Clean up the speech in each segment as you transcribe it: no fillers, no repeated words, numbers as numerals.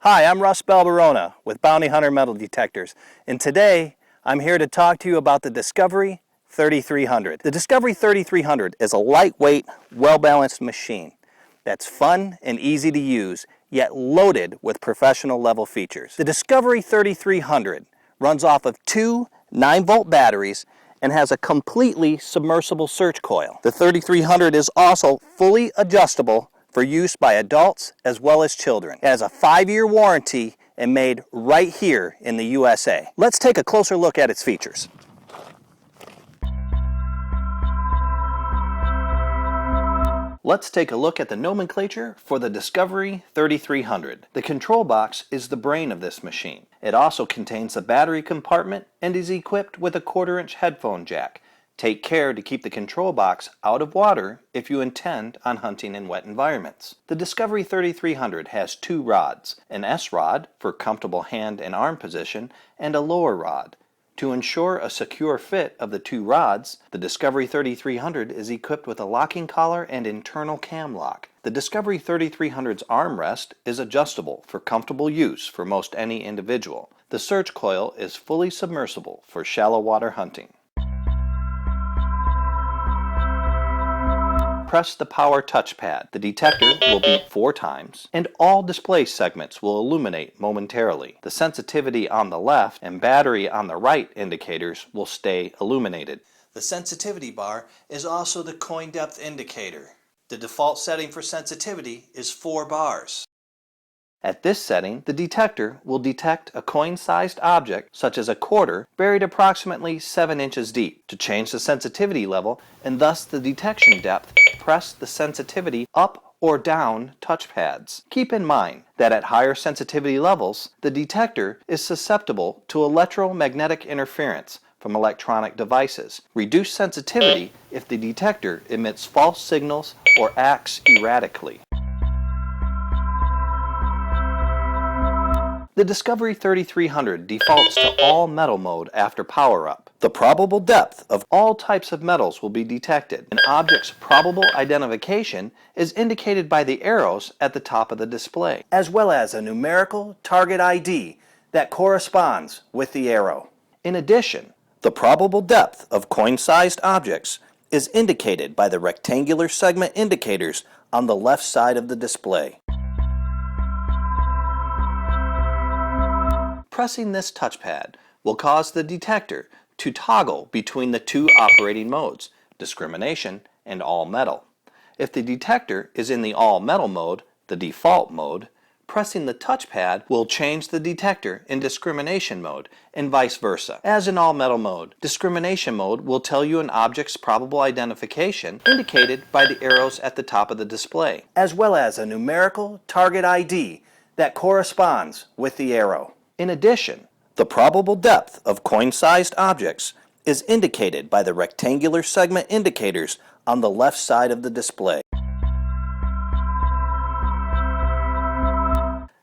Hi, I'm Russ Balbarona with Bounty Hunter Metal Detectors, and today I'm here to talk to you about the Discovery 3300. The Discovery 3300 is a lightweight, well-balanced machine that's fun and easy to use, yet loaded with professional level features. The Discovery 3300 runs off of two 9-volt batteries and has a completely submersible search coil. The 3300 is also fully adjustable for use by adults as well as children. It has a 5-year warranty and made right here in the USA. Let's take a closer look at its features. Let's take a look at the nomenclature for the Discovery 3300. The control box is the brain of this machine. It also contains a battery compartment and is equipped with a 1/4-inch headphone jack. Take care to keep the control box out of water if you intend on hunting in wet environments. The Discovery 3300 has two rods, an S rod for comfortable hand and arm position and a lower rod. To ensure a secure fit of the two rods, the Discovery 3300 is equipped with a locking collar and internal cam lock. The Discovery 3300's armrest is adjustable for comfortable use for most any individual. The search coil is fully submersible for shallow water hunting. Press the power touchpad. The detector will beep 4 times, and all display segments will illuminate momentarily. The sensitivity on the left and battery on the right indicators will stay illuminated. The sensitivity bar is also the coin depth indicator. The default setting for sensitivity is 4 bars. At this setting, the detector will detect a coin-sized object, such as a quarter, buried approximately 7 inches deep. To change the sensitivity level, and thus the detection depth, press the sensitivity up or down touchpads. Keep in mind that at higher sensitivity levels, the detector is susceptible to electromagnetic interference from electronic devices. Reduce sensitivity if the detector emits false signals or acts erratically. The Discovery 3300 defaults to all metal mode after power-up. The probable depth of all types of metals will be detected. An object's probable identification is indicated by the arrows at the top of the display, as well as a numerical target ID that corresponds with the arrow. In addition, the probable depth of coin-sized objects is indicated by the rectangular segment indicators on the left side of the display. Pressing this touchpad will cause the detector to toggle between the two operating modes, discrimination and all metal. If the detector is in the all metal mode, the default mode, pressing the touchpad will change the detector in discrimination mode and vice versa. As in all metal mode, discrimination mode will tell you an object's probable identification indicated by the arrows at the top of the display, as well as a numerical target ID that corresponds with the arrow. In addition, the probable depth of coin-sized objects is indicated by the rectangular segment indicators on the left side of the display.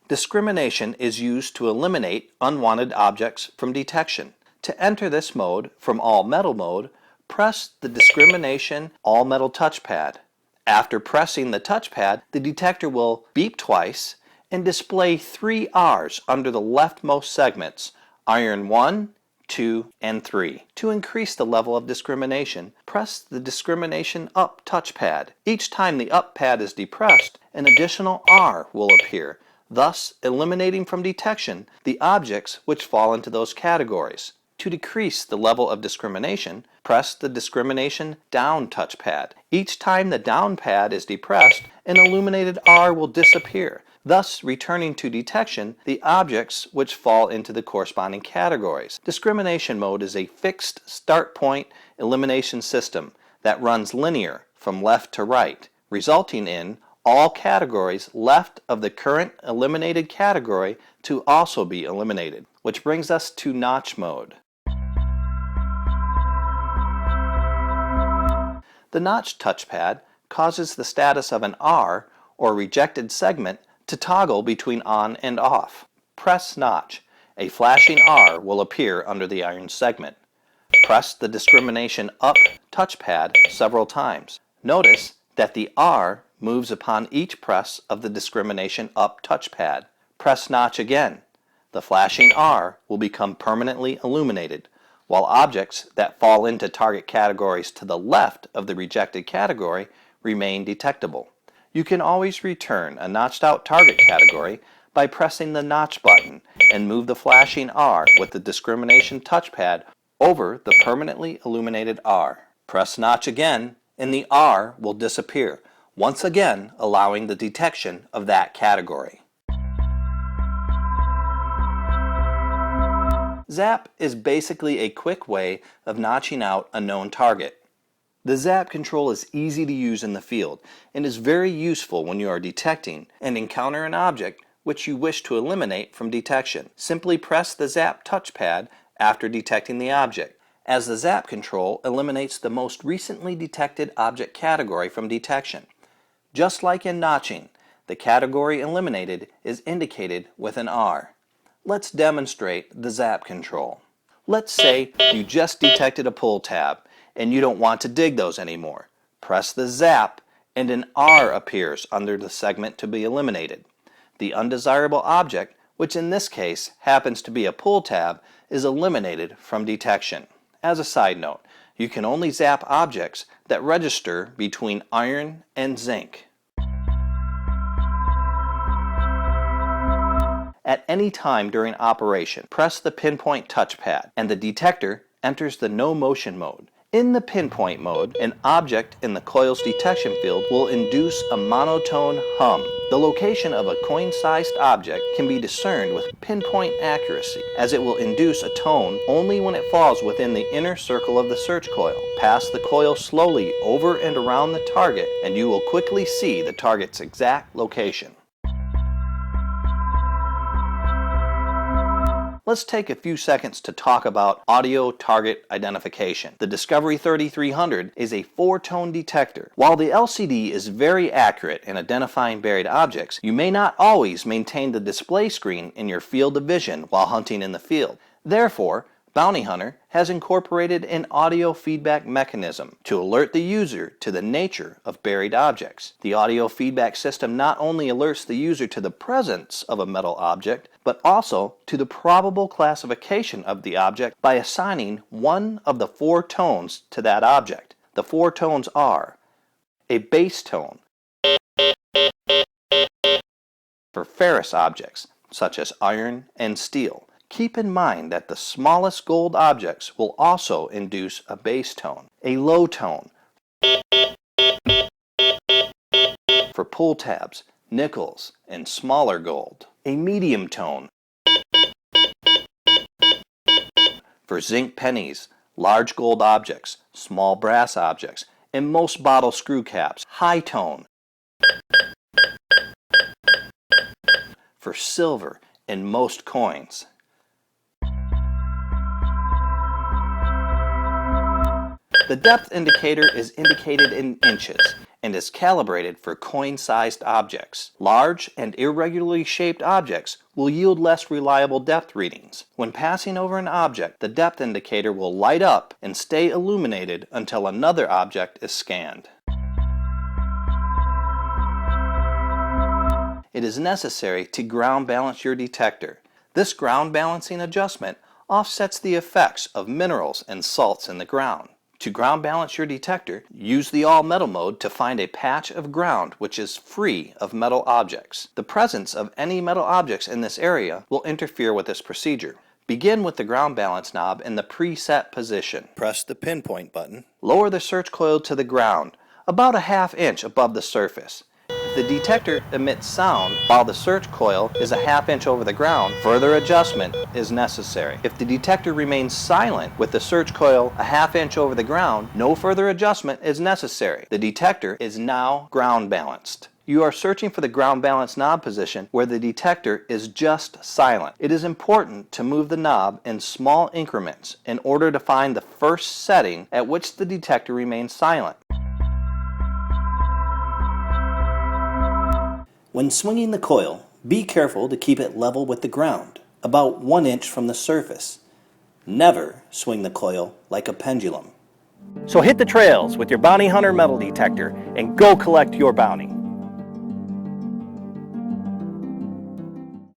Discrimination is used to eliminate unwanted objects from detection. To enter this mode from all metal mode, press the discrimination all metal touchpad. After pressing the touchpad, the detector will beep twice and display 3 R's under the leftmost segments, iron 1, 2, and 3. To increase the level of discrimination, press the discrimination up touchpad. Each time the up pad is depressed, an additional R will appear, thus eliminating from detection the objects which fall into those categories. To decrease the level of discrimination, press the discrimination down touchpad. Each time the down pad is depressed, an illuminated R will disappear, thus returning to detection the objects which fall into the corresponding categories. Discrimination mode is a fixed start point elimination system that runs linear from left to right, resulting in all categories left of the current eliminated category to also be eliminated, which brings us to notch mode. The notch touchpad causes the status of an R or rejected segment to toggle between on and off. Press notch. A flashing R will appear under the iron segment. Press the discrimination up touchpad several times. Notice that the R moves upon each press of the discrimination up touchpad. Press notch again. The flashing R will become permanently illuminated, while objects that fall into target categories to the left of the rejected category remain detectable. You can always return a notched out target category by pressing the notch button and move the flashing R with the discrimination touchpad over the permanently illuminated R. Press notch again and the R will disappear, once again allowing the detection of that category. Zap is basically a quick way of notching out a known target. The zap control is easy to use in the field and is very useful when you are detecting and encounter an object which you wish to eliminate from detection. Simply press the zap touchpad after detecting the object, as the zap control eliminates the most recently detected object category from detection. Just like in notching, the category eliminated is indicated with an R. Let's demonstrate the zap control. Let's say you just detected a pull tab and you don't want to dig those anymore. Press the zap and an R appears under the segment to be eliminated. The undesirable object, which in this case happens to be a pull tab, is eliminated from detection. As a side note, you can only zap objects that register between iron and zinc. At any time during operation, press the pinpoint touchpad and the detector enters the no motion mode. In the pinpoint mode, an object in the coil's detection field will induce a monotone hum. The location of a coin-sized object can be discerned with pinpoint accuracy, as it will induce a tone only when it falls within the inner circle of the search coil. Pass the coil slowly over and around the target and you will quickly see the target's exact location. Let's take a few seconds to talk about audio target identification. The Discovery 3300 is a 4-tone detector. While the LCD is very accurate in identifying buried objects, you may not always maintain the display screen in your field of vision while hunting in the field. Therefore, Bounty Hunter has incorporated an audio feedback mechanism to alert the user to the nature of buried objects. The audio feedback system not only alerts the user to the presence of a metal object, but also to the probable classification of the object by assigning one of the 4 tones to that object. The 4 tones are a bass tone for ferrous objects such as iron and steel. Keep in mind that the smallest gold objects will also induce a bass tone. A low tone for pull tabs, nickels, and smaller gold. A medium tone for zinc pennies, large gold objects, small brass objects, and most bottle screw caps. High tone for silver and most coins. The depth indicator is indicated in inches and is calibrated for coin-sized objects. Large and irregularly shaped objects will yield less reliable depth readings. When passing over an object, the depth indicator will light up and stay illuminated until another object is scanned. It is necessary to ground balance your detector. This ground balancing adjustment offsets the effects of minerals and salts in the ground. To ground balance your detector, use the all metal mode to find a patch of ground which is free of metal objects. The presence of any metal objects in this area will interfere with this procedure. Begin with the ground balance knob in the preset position. Press the pinpoint button. Lower the search coil to the ground, about a ½ inch above the surface. If the detector emits sound while the search coil is a ½ inch over the ground, further adjustment is necessary. If the detector remains silent with the search coil a ½ inch over the ground, no further adjustment is necessary. The detector is now ground balanced. You are searching for the ground balance knob position where the detector is just silent. It is important to move the knob in small increments in order to find the first setting at which the detector remains silent. When swinging the coil, be careful to keep it level with the ground, about 1 inch from the surface. Never swing the coil like a pendulum. So hit the trails with your Bounty Hunter metal detector and go collect your bounty.